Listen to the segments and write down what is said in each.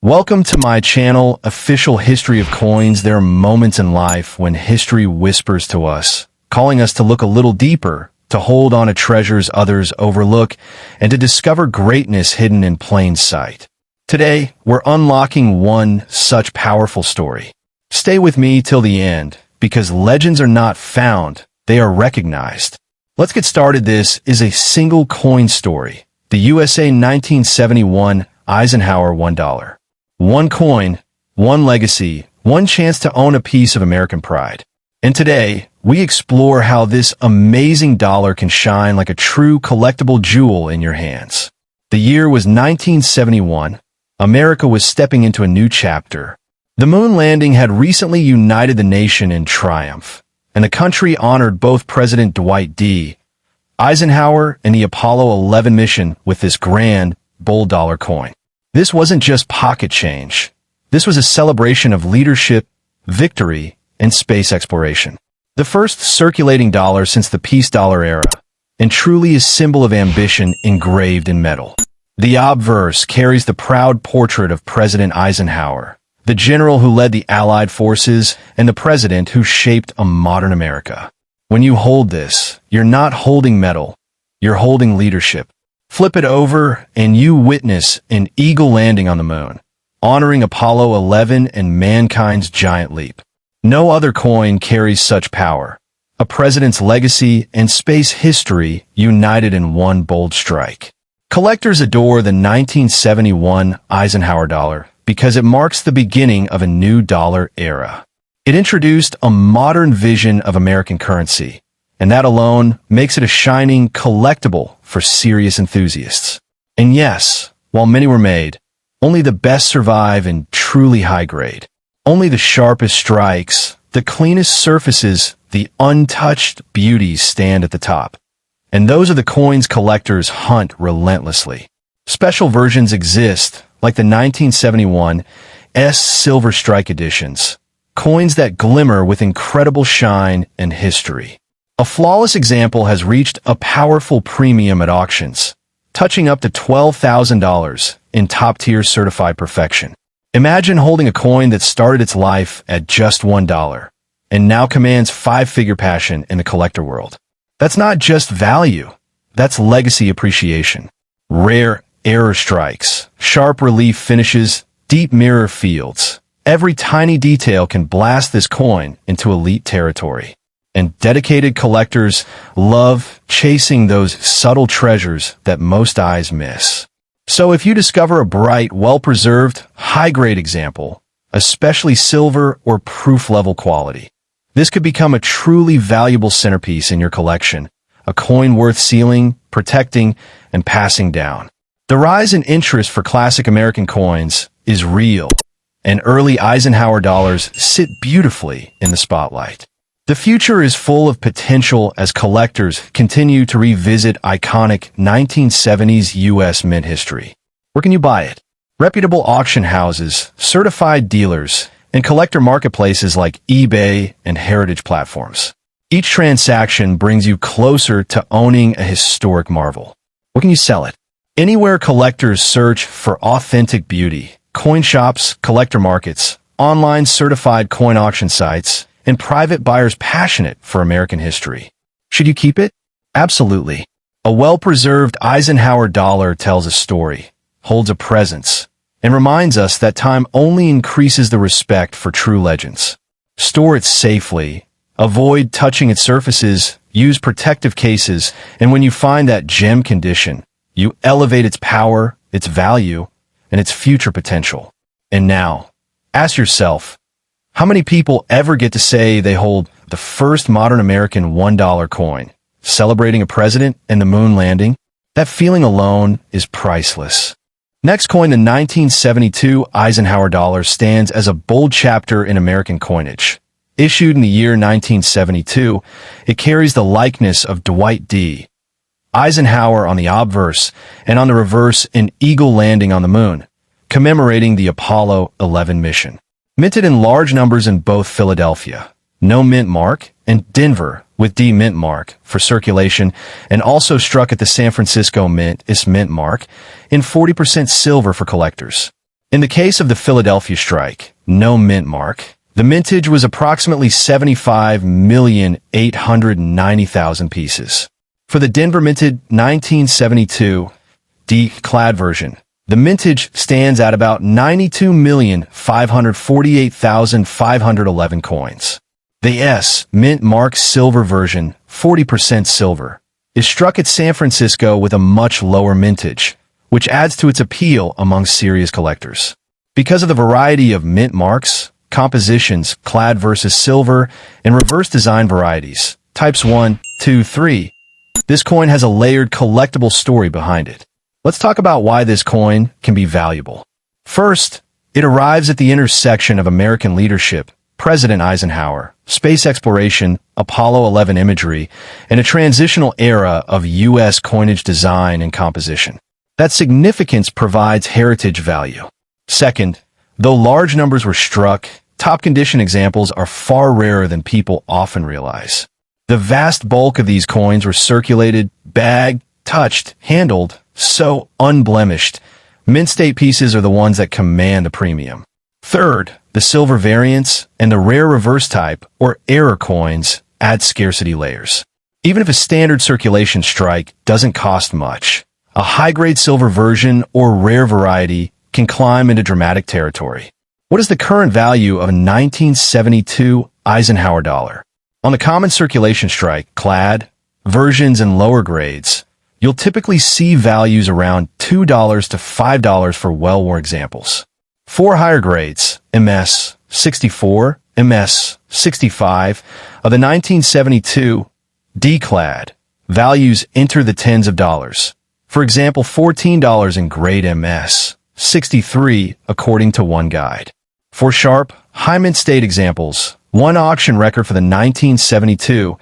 Welcome to my channel, Official History of Coins. There are moments in life when history whispers to us, calling us to look a little deeper, to hold on to treasures others overlook, and to discover greatness hidden in plain sight. Today, we're unlocking one such powerful story. Stay with me till the end, because legends are not found, they are recognized. Let's get started. This is a single coin story. The USA 1971 Eisenhower $1. One coin, one legacy, one chance to own a piece of American pride. And today, we explore how this amazing dollar can shine like a true collectible jewel in your hands. The year was 1971. America was stepping into a new chapter. The moon landing had recently united the nation in triumph, and the country honored both President Dwight D. Eisenhower and the Apollo 11 mission with this grand, bold dollar coin. This wasn't just pocket change. This was a celebration of leadership, victory, and space exploration. The first circulating dollar since the peace dollar era, and truly a symbol of ambition engraved in metal. The obverse carries the proud portrait of President Eisenhower, the general who led the Allied forces and the president who shaped a modern America. When you hold this, you're not holding metal, you're holding leadership. Flip it over and you witness an eagle landing on the moon, honoring Apollo 11 and mankind's giant leap. No other coin carries such power. A president's legacy and space history united in one bold strike. Collectors adore the 1971 Eisenhower Dollar because it marks the beginning of a new dollar era. It introduced a modern vision of American currency, and that alone makes it a shining collectible for serious enthusiasts. And yes, while many were made, only the best survive in truly high grade. Only the sharpest strikes, the cleanest surfaces, the untouched beauties stand at the top. And those are the coins collectors hunt relentlessly. Special versions exist, like the 1971 Silver Strike editions, coins that glimmer with incredible shine and history. A flawless example has reached a powerful premium at auctions, touching up to $12,000 in top-tier certified perfection. Imagine holding a coin that started its life at just $1 and now commands five-figure passion in the collector world. That's not just value, that's legacy appreciation. Rare error strikes, sharp relief finishes, deep mirror fields. Every tiny detail can blast this coin into elite territory. And dedicated collectors love chasing those subtle treasures that most eyes miss. So if you discover a bright, well-preserved, high-grade example, especially silver or proof level quality, this could become a truly valuable centerpiece in your collection, a coin worth sealing, protecting, and passing down. The rise in interest for classic American coins is real, and early Eisenhower dollars sit beautifully in the spotlight. The future is full of potential as collectors continue to revisit iconic 1970s US mint history. Where can you buy it? Reputable auction houses, certified dealers, and collector marketplaces like eBay and heritage platforms. Each transaction brings you closer to owning a historic marvel. Where can you sell it? Anywhere collectors search for authentic beauty, coin shops, collector markets, online certified coin auction sites, and private buyers passionate for American history. Should you keep it? Absolutely. A well-preserved Eisenhower dollar tells a story, holds a presence, and reminds us that time only increases the respect for true legends. Store it safely, avoid touching its surfaces, use protective cases, and when you find that gem condition, you elevate its power, its value, and its future potential. And now, ask yourself, how many people ever get to say they hold the first modern American $1 coin, celebrating a president and the moon landing? That feeling alone is priceless. Next coin, the 1972 Eisenhower Dollar, stands as a bold chapter in American coinage. Issued in the year 1972, it carries the likeness of Dwight D. Eisenhower on the obverse, and on the reverse an eagle landing on the moon, commemorating the Apollo 11 mission. Minted in large numbers in both Philadelphia, no mint mark, and Denver with D mint mark for circulation, and also struck at the San Francisco Mint mint mark in 40% silver for collectors. In the case of the Philadelphia strike, no mint mark, the mintage was approximately 75,890,000 pieces. For the Denver minted 1972 D-clad version, the mintage stands at about 92,548,511 coins. The S-mint mark silver version, 40% silver, is struck at San Francisco with a much lower mintage, which adds to its appeal among serious collectors. Because of the variety of mint marks, compositions, clad versus silver, and reverse design varieties, types 1, 2, 3, this coin has a layered collectible story behind it. Let's talk about why this coin can be valuable. First, it arrives at the intersection of American leadership, President Eisenhower, space exploration, Apollo 11 imagery, and a transitional era of U.S. coinage design and composition. That significance provides heritage value. Second, though large numbers were struck, top condition examples are far rarer than people often realize. The vast bulk of these coins were circulated, bagged, touched, handled, so unblemished. Mint state pieces are the ones that command the premium. Third, the silver variants and the rare reverse type, or error coins, add scarcity layers. Even if a standard circulation strike doesn't cost much, a high-grade silver version or rare variety can climb into dramatic territory. What is the current value of a 1972 Eisenhower dollar? On the common circulation strike, clad, versions and lower grades, you'll typically see values around $2 to $5 for well-worn examples. For higher grades, MS 64, MS 65, of the 1972 D-clad, values enter the tens of dollars. For example, $14 in grade MS 63, according to one guide. For sharp, high mint state examples, one auction record for the 1972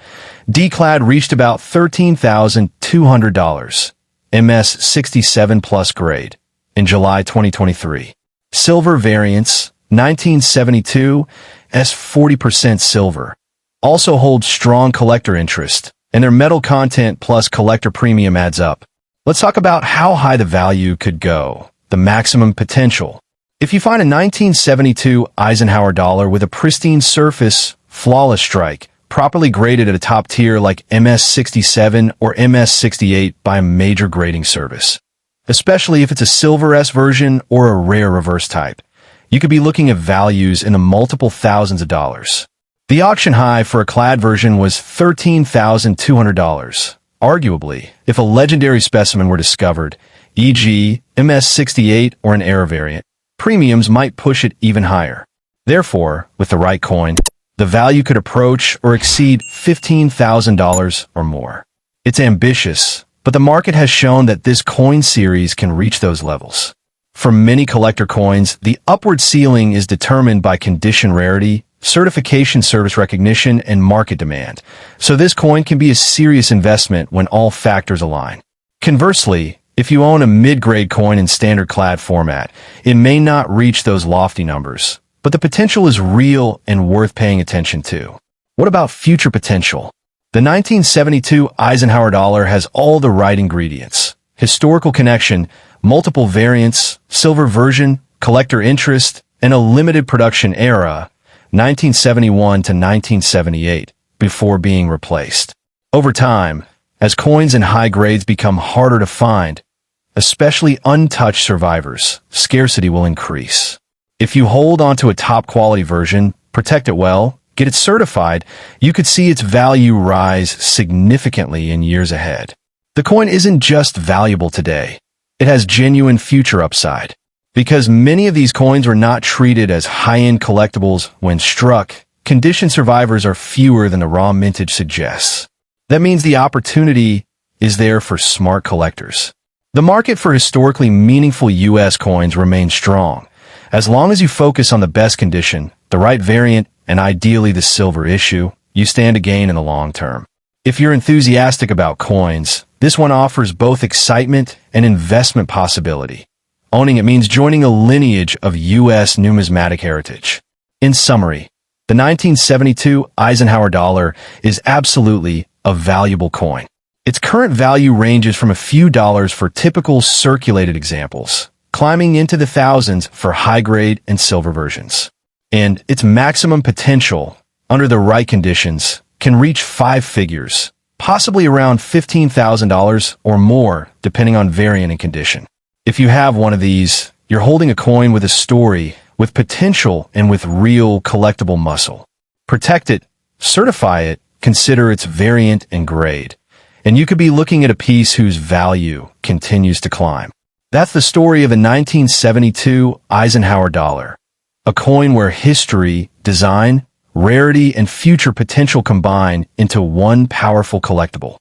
D-clad reached about $13,200, MS 67 plus grade, in July 2023. Silver variants, 1972 S 40% silver, also hold strong collector interest, and their metal content plus collector premium adds up. Let's talk about how high the value could go, the maximum potential. If you find a 1972 Eisenhower dollar with a pristine surface, flawless strike, properly graded at a top tier like MS 67 or MS 68 by a major grading service, especially if it's a silver S version or a rare reverse type, you could be looking at values in the multiple thousands of dollars. The auction high for a clad version was $13,200. Arguably, if a legendary specimen were discovered, e.g. MS 68 or an error variant, premiums might push it even higher. Therefore, with the right coin, the value could approach or exceed $15,000 or more. It's ambitious, but the market has shown that this coin series can reach those levels. For many collector coins, the upward ceiling is determined by condition rarity, certification service recognition, and market demand, so this coin can be a serious investment when all factors align. Conversely, if you own a mid-grade coin in standard clad format, it may not reach those lofty numbers, but the potential is real and worth paying attention to. What about future potential? The 1972 Eisenhower dollar has all the right ingredients: historical connection, multiple variants, silver version, collector interest, and a limited production era, 1971 to 1978, before being replaced. Over time, as coins in high grades become harder to find, especially untouched survivors, scarcity will increase. If you hold onto a top-quality version, protect it well, get it certified, you could see its value rise significantly in years ahead. The coin isn't just valuable today. It has genuine future upside. Because many of these coins were not treated as high-end collectibles when struck, condition survivors are fewer than the raw mintage suggests. That means the opportunity is there for smart collectors. The market for historically meaningful U.S. coins remains strong. As long as you focus on the best condition, the right variant, and ideally the silver issue, you stand to gain in the long term. If you're enthusiastic about coins, this one offers both excitement and investment possibility. Owning it means joining a lineage of U.S. numismatic heritage. In summary, the 1972 Eisenhower dollar is absolutely a valuable coin. Its current value ranges from a few dollars for typical circulated examples, climbing into the thousands for high-grade and silver versions. And its maximum potential, under the right conditions, can reach 5 figures, possibly around $15,000 or more, depending on variant and condition. If you have one of these, you're holding a coin with a story, with potential, and with real collectible muscle. Protect it, certify it, consider its variant and grade, and you could be looking at a piece whose value continues to climb. That's the story of the 1972 Eisenhower Dollar, a coin where history, design, rarity, and future potential combine into one powerful collectible.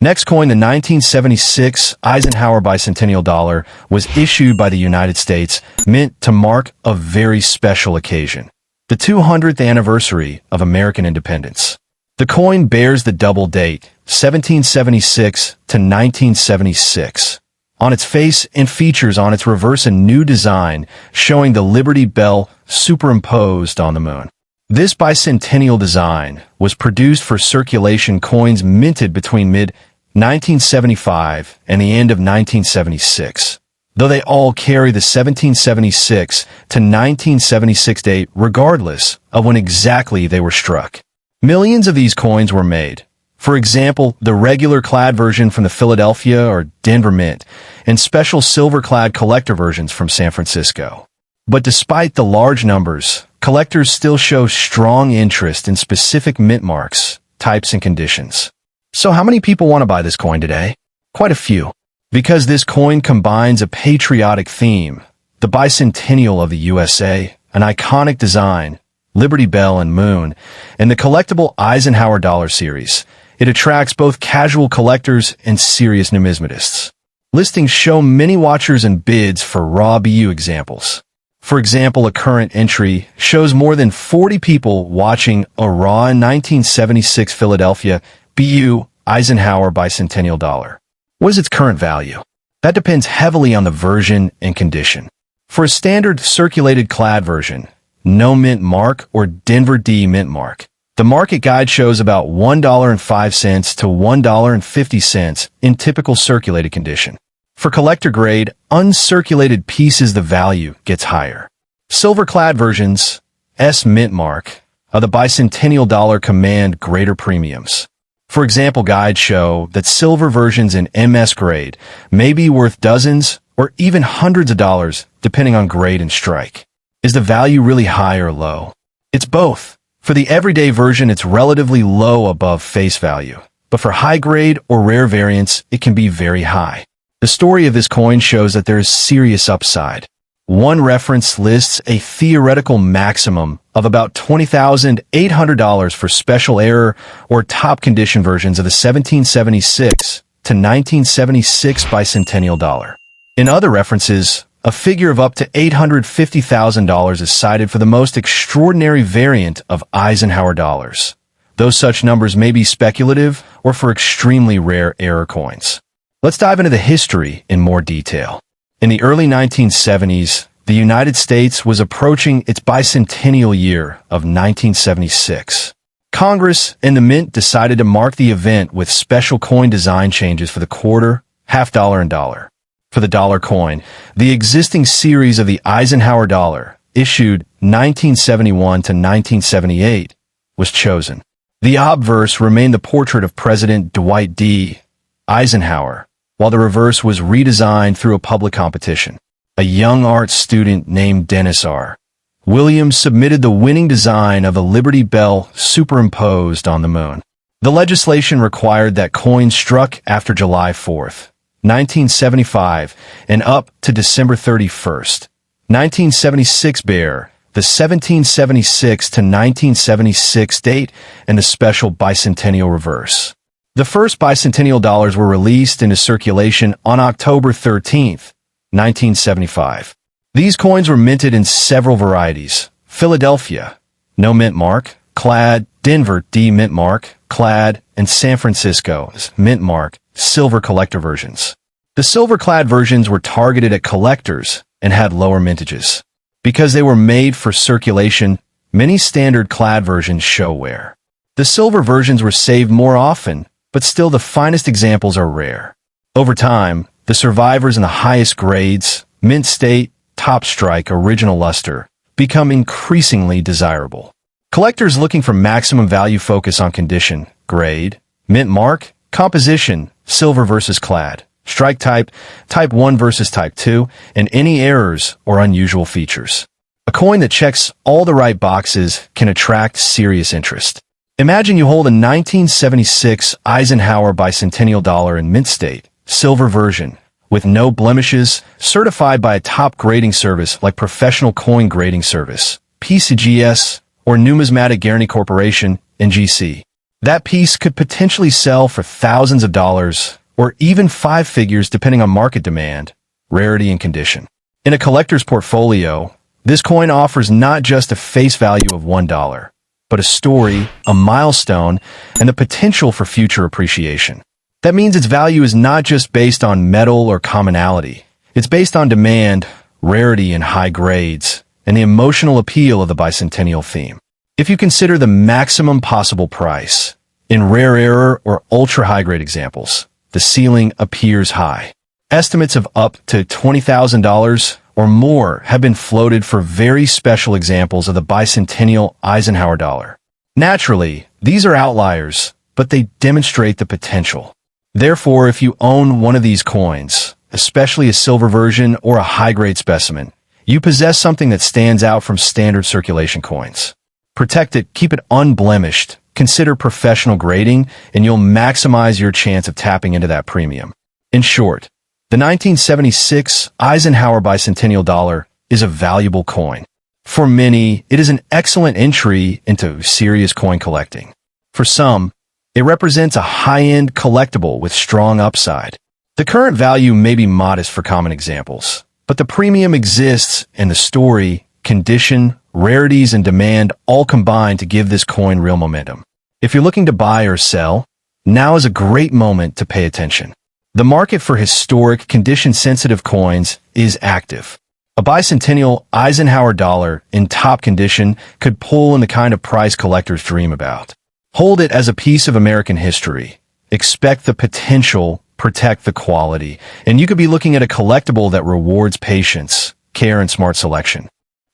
Next coin, the 1976 Eisenhower Bicentennial Dollar, was issued by the United States Mint to mark a very special occasion, the 200th anniversary of American independence. The coin bears the double date, 1776 to 1976, on its face and features on its reverse a new design showing the Liberty Bell superimposed on the moon. This bicentennial design was produced for circulation coins minted between mid-1975 and the end of 1976, though they all carry the 1776 to 1976 date regardless of when exactly they were struck. Millions of these coins were made. For example, the regular clad version from the Philadelphia or Denver Mint, and special silver-clad collector versions from San Francisco. But despite the large numbers, collectors still show strong interest in specific mint marks, types, and conditions. So how many people want to buy this coin today? Quite a few. Because this coin combines a patriotic theme, the bicentennial of the USA, an iconic design, Liberty Bell and Moon, and the collectible Eisenhower Dollar series, it attracts both casual collectors and serious numismatists. Listings show many watchers and bids for raw BU examples. For example, a current entry shows more than 40 people watching a raw 1976 Philadelphia BU Eisenhower Bicentennial Dollar. What is its current value? That depends heavily on the version and condition. For a standard circulated clad version, no mint mark or Denver D mint mark, the market guide shows about $1.05 to $1.50 in typical circulated condition. For collector grade, uncirculated pieces, the value gets higher. Silver-clad versions, S mint mark, of the Bicentennial Dollar command greater premiums. For example, guides show that silver versions in MS grade may be worth dozens or even hundreds of dollars depending on grade and strike. Is the value really high or low? It's both. For the everyday version, it's relatively low above face value, but for high-grade or rare variants, it can be very high. The story of this coin shows that there is serious upside. One reference lists a theoretical maximum of about $20,800 for special error or top condition versions of the 1776 to 1976 Bicentennial Dollar. In other references, a figure of up to $850,000 is cited for the most extraordinary variant of Eisenhower Dollars, though such numbers may be speculative or for extremely rare error coins. Let's dive into the history in more detail. In the early 1970s, the United States was approaching its bicentennial year of 1976. Congress and the Mint decided to mark the event with special coin design changes for the quarter, half dollar, and dollar. For the dollar coin, the existing series of the Eisenhower Dollar, issued 1971 to 1978, was chosen. The obverse remained the portrait of President Dwight D. Eisenhower, while the reverse was redesigned through a public competition. A young art student named Dennis R. Williams submitted the winning design of a Liberty Bell superimposed on the moon. The legislation required that coins struck after July 4th, 1975, and up to December 31st, 1976 bear the 1776 to 1976 date and the special bicentennial reverse. The first bicentennial dollars were released into circulation on October 13th, 1975. These coins were minted in several varieties: Philadelphia, no mint mark, clad, Denver D mint mark, clad, and San Francisco's mint mark, silver collector versions. The silver-clad versions were targeted at collectors and had lower mintages. Because they were made for circulation, many standard clad versions show wear. The silver versions were saved more often, but still the finest examples are rare. Over time, the survivors in the highest grades, mint state, top strike, original luster, become increasingly desirable. Collectors looking for maximum value focus on condition, grade, mint mark, composition, silver versus clad, strike type, type 1 versus type 2, and any errors or unusual features. A coin that checks all the right boxes can attract serious interest. Imagine you hold a 1976 Eisenhower Bicentennial Dollar in mint state, silver version, with no blemishes, certified by a top grading service like Professional Coin Grading Service, PCGS, or Numismatics Guarantee Corporation, NGC. That piece could potentially sell for thousands of dollars, or even five figures depending on market demand, rarity, and condition. In a collector's portfolio, this coin offers not just a face value of $1, but a story, a milestone, and the potential for future appreciation. That means its value is not just based on metal or commonality. It's based on demand, rarity, and high grades, and the emotional appeal of the bicentennial theme. If you consider the maximum possible price, in rare error or ultra-high-grade examples, the ceiling appears high. Estimates of up to $20,000 or more have been floated for very special examples of the bicentennial Eisenhower Dollar. Naturally, these are outliers, but they demonstrate the potential. Therefore, if you own one of these coins, especially a silver version or a high-grade specimen, you possess something that stands out from standard circulation coins. Protect it, keep it unblemished, consider professional grading, and you'll maximize your chance of tapping into that premium. In short, the 1976 Eisenhower Bicentennial Dollar is a valuable coin. For many, it is an excellent entry into serious coin collecting. For some, it represents a high-end collectible with strong upside. The current value may be modest for common examples, but the premium exists, and the story, condition, rarities, and demand all combine to give this coin real momentum. If you're looking to buy or sell, now is a great moment to pay attention. The market for historic, condition-sensitive coins is active. A bicentennial Eisenhower Dollar in top condition could pull in the kind of price collectors dream about. Hold it as a piece of American history. Expect the potential, protect the quality, and you could be looking at a collectible that rewards patience, care, and smart selection.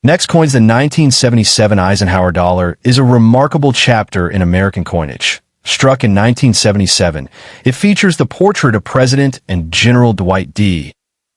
Next coin's the 1977 Eisenhower Dollar is a remarkable chapter in American coinage. Struck in 1977, it features the portrait of President and General Dwight D.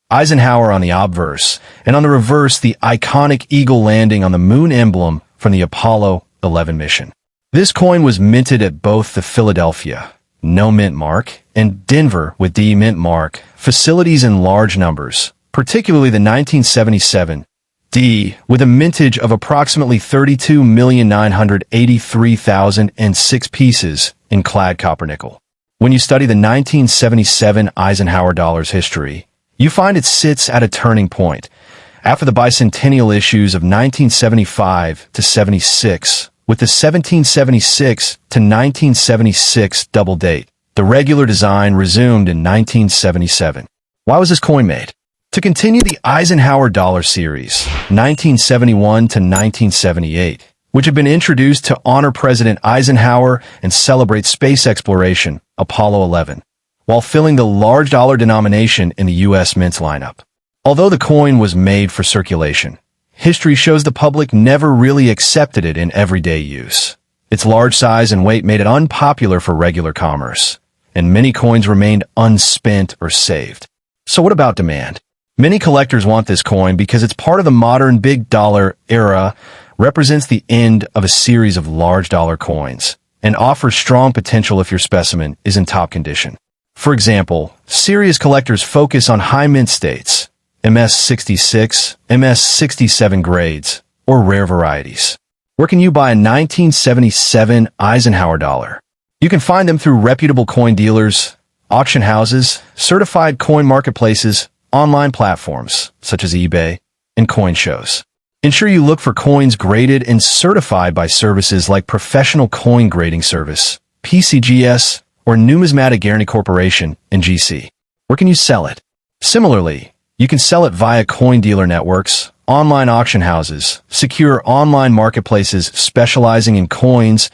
Eisenhower on the obverse, and on the reverse, the iconic eagle landing on the moon emblem from the Apollo 11 mission. This coin was minted at both the Philadelphia, no mint mark, and Denver with D mint mark facilities in large numbers, particularly the 1977 D, with a mintage of approximately 32,983,006 pieces in clad copper nickel. When you study the 1977 Eisenhower Dollar's history, you find it sits at a turning point. After the bicentennial issues of 1975 to 76, with the 1776 to 1976 double date, the regular design resumed in 1977. Why was this coin made? To continue the Eisenhower Dollar series, 1971 to 1978, which had been introduced to honor President Eisenhower and celebrate space exploration, Apollo 11, while filling the large dollar denomination in the USMint lineup. Although the coin was made for circulation, history shows the public never really accepted it in everyday use. Its large size and weight made it unpopular for regular commerce, and many coins remained unspent or saved. So what about demand? Many collectors want this coin because it's part of the modern big dollar era, represents the end of a series of large dollar coins, and offers strong potential if your specimen is in top condition. For example, serious collectors focus on high mint states, MS66, MS67 grades, or rare varieties. Where can you buy a 1977 Eisenhower Dollar? You can find them through reputable coin dealers, auction houses, certified coin marketplaces, online platforms such as eBay, and coin shows. Ensure you look for coins graded and certified by services like Professional Coin Grading Service, PCGS, or Numismatics Guarantee Corporation, NGC. Where can you sell it? Similarly, you can sell it via coin dealer networks, online auction houses, secure online marketplaces specializing in coins,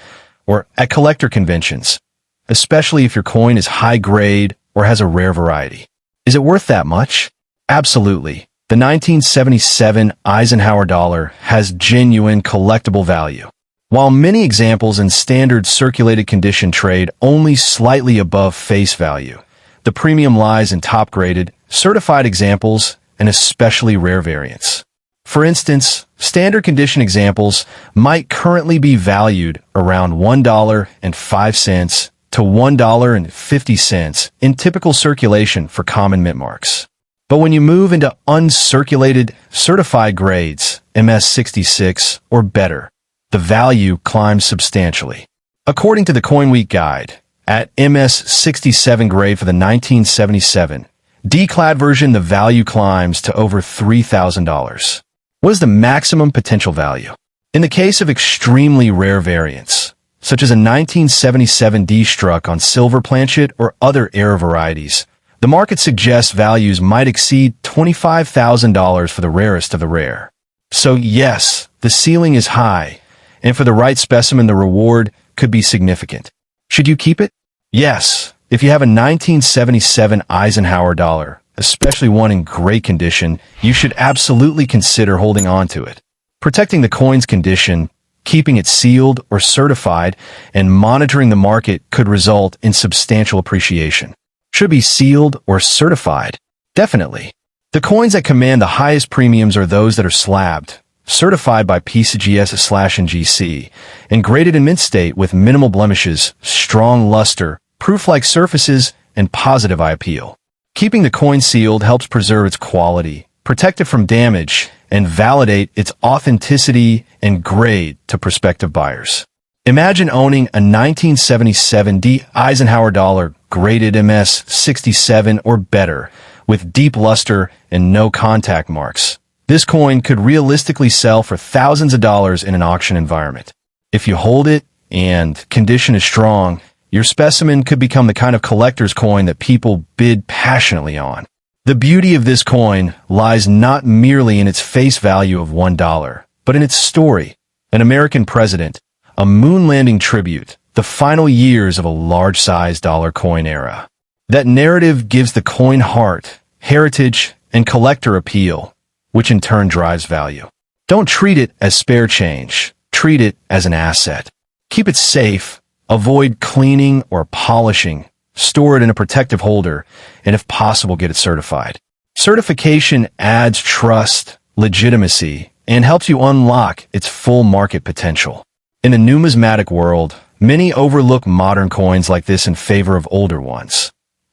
or at collector conventions, especially if your coin is high grade or has a rare variety. Is it worth that much? Absolutely. The 1977 Eisenhower Dollar has genuine collectible value. While many examples in standard circulated condition trade only slightly above face value, the premium lies in top-graded, certified examples and especially rare variants. For instance, standard condition examples might currently be valued around $1.05 to $1.50 in typical circulation for common mint marks. But when you move into uncirculated, certified grades, MS66 or better, the value climbs substantially. According to the Coin Week Guide, at MS67 grade for the 1977 D-clad version, the value climbs to over $3,000. What is the maximum potential value? In the case of extremely rare variants, such as a 1977 D-struck on silver planchet or other error varieties, the market suggests values might exceed $25,000 for the rarest of the rare. So yes, the ceiling is high, and for the right specimen, the reward could be significant. Should you keep it? Yes, if you have a 1977 Eisenhower Dollar, especially one in great condition, you should absolutely consider holding on to it. Protecting the coin's condition, keeping it sealed or certified, and monitoring the market could result in substantial appreciation. Should be sealed or certified? Definitely. The coins that command the highest premiums are those that are slabbed, certified by PCGS/NGC, and graded in mint state with minimal blemishes, strong luster, proof-like surfaces, and positive eye appeal. Keeping the coin sealed helps preserve its quality, protect it from damage, and validate its authenticity and grade to prospective buyers. Imagine owning a 1977 D Eisenhower Dollar graded MS67 or better, with deep luster and no contact marks. This coin could realistically sell for thousands of dollars in an auction environment. If you hold it and condition is strong, your specimen could become the kind of collector's coin that people bid passionately on. The beauty of this coin lies not merely in its face value of $1, but in its story. An American president, a moon landing tribute, the final years of a large-sized dollar coin era. That narrative gives the coin heart, heritage, and collector appeal, which in turn drives value. Don't treat it as spare change. Treat it as an asset. Keep it safe. Avoid cleaning or polishing. Store it in a protective holder, and if possible, get it certified. Certification adds trust, legitimacy, and helps you unlock its full market potential. In a numismatic world, many overlook modern coins like this in favor of older ones.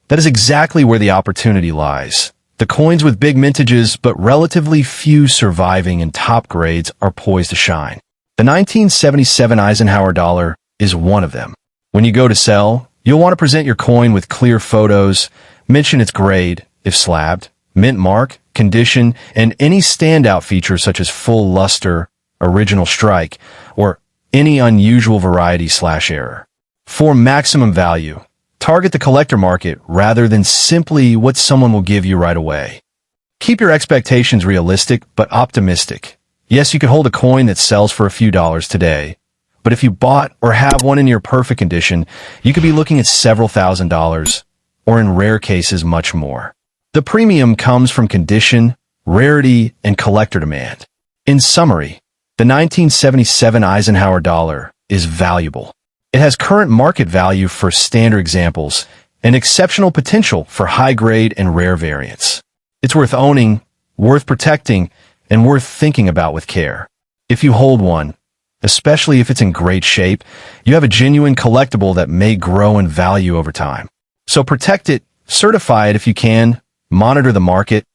That is exactly where the opportunity lies. The coins with big mintages but relatively few surviving in top grades are poised to shine. The 1977 Eisenhower Dollar is one of them. When you go to sell, you'll want to present your coin with clear photos, mention its grade, if slabbed, mint mark, condition, and any standout features such as full luster, original strike, or any unusual variety/error. For maximum value, target the collector market rather than simply what someone will give you right away. Keep your expectations realistic but optimistic. Yes, you could hold a coin that sells for a few dollars today, but if you bought or have one in your perfect condition, you could be looking at several $1,000s, or in rare cases, much more. The premium comes from condition, rarity, and collector demand. In summary, the 1977 Eisenhower Dollar is valuable. It has current market value for standard examples and exceptional potential for high-grade and rare variants. It's worth owning, worth protecting, and worth thinking about with care. If you hold one, especially if it's in great shape, you have a genuine collectible that may grow in value over time. So protect it, certify it if you can, monitor the market,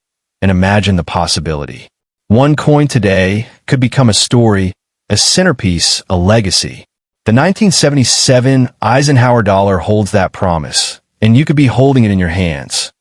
and imagine the possibility. One coin today could become a story, a centerpiece, a legacy. The 1977 Eisenhower Dollar holds that promise, and you could be holding it in your hands.